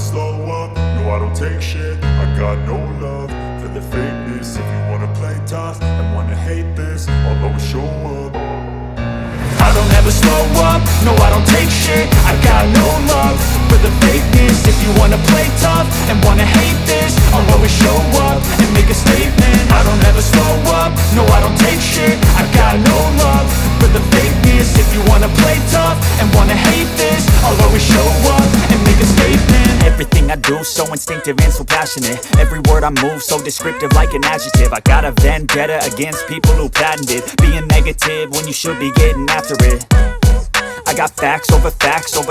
slow up, no I don't take shit. I got no love for the fakeness. If you wanna play tough and wanna hate this, I'll always show up. I don't ever slow up, no I don't take shit. I got no love for the fakeness. If you wanna play tough and wanna hate this, I'll always show up and make a statement. I don't ever slow up, no I don't take shit. I got no love for the fakeness. If you wanna play tough and wanna hate this, I'll always show up and make a statement. Everything I do so instinctive and so passionate. Every word I move so descriptive like an adjective. I got a vendetta against people who patented being negative when you should be getting after it. I got facts over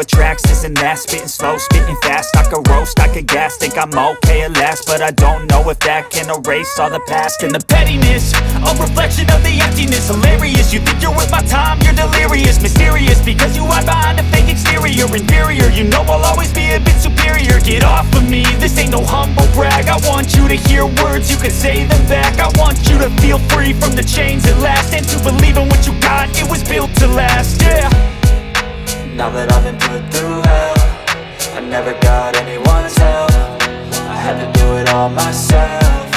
tracks, this and that. Spitting slow, spitting fast, I could roast, I could gas. Think I'm okay at last, but I don't know if that can erase all the past. And the pettiness, a reflection of the emptiness. Hilarious, you think you're worth my time, you're delirious. Mysterious, because you hide behind a fake exterior. Inferior, you know I'll always be a bit superior. Get off of me, this ain't no humble brag. I want you to hear words, you can say them back. I want you to feel free from the chains at last, and to believe in what you got, it was built to last, yeah. Now that I've been put through hell, I never got anyone's help. I had to do it all myself.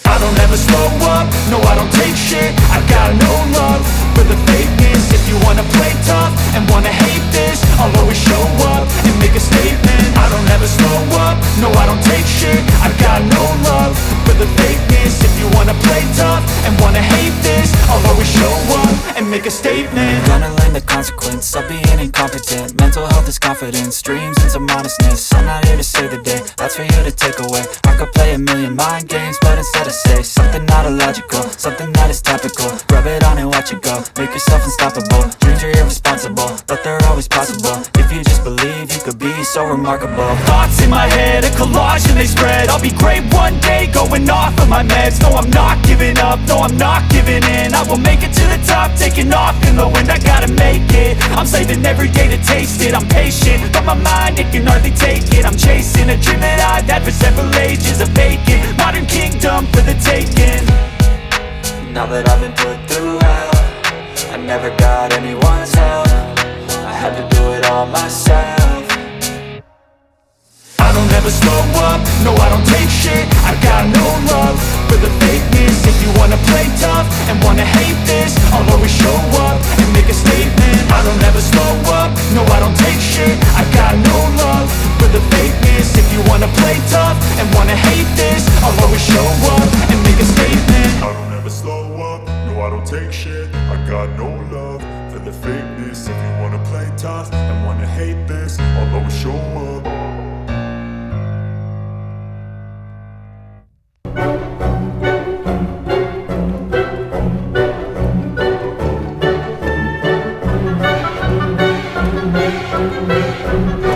I don't ever slow up, no I don't take shit. I got no love for the fakeness. If you wanna play tough and wanna hate this, I'll always show up and make a statement. I don't ever slow up, no I don't take shit. I got no love for the fakeness. If you wanna play tough and wanna hate this, I'll always show up and make a statement. Gonna learn the consequence of being incompetent. Mental health is confidence, dreams and some honestness. I'm not here to save the day, that's for you to take away. I could play a million mind games, but instead I say something not illogical, something that is topical. Rub it on and watch it go, make yourself unstoppable. Dreams are irresponsible, but they're always possible. If you just believe, you could be so remarkable. Thoughts in my head, a collage and they spread. I'll be great one day, going off of my meds. No, I'm not giving up, no, I'm not giving in. I will make it to the top, taking off in the wind. I gotta make it, I'm saving every day to taste it. I'm patient, but my mind, it can hardly take it. I'm chasing a dream that I've had for several ages. A vacant, modern kingdom for the taking. Now that I've been put through hell, I never got anyone's help. I had to do it all myself. I don't ever slow up, no I don't take shit. I got no love for the fakeness. If you wanna play tough and wanna hate this, I'll always show up and make a statement. I don't ever slow up, no I don't take shit. I got no love for the fakeness. If you wanna play tough and wanna hate this, I'll always show up and make a statement. I don't ever slow up, no I don't take shit. I got no love for the fakeness. If you wanna play tough and wanna hate this, I'll always show up. Thank you.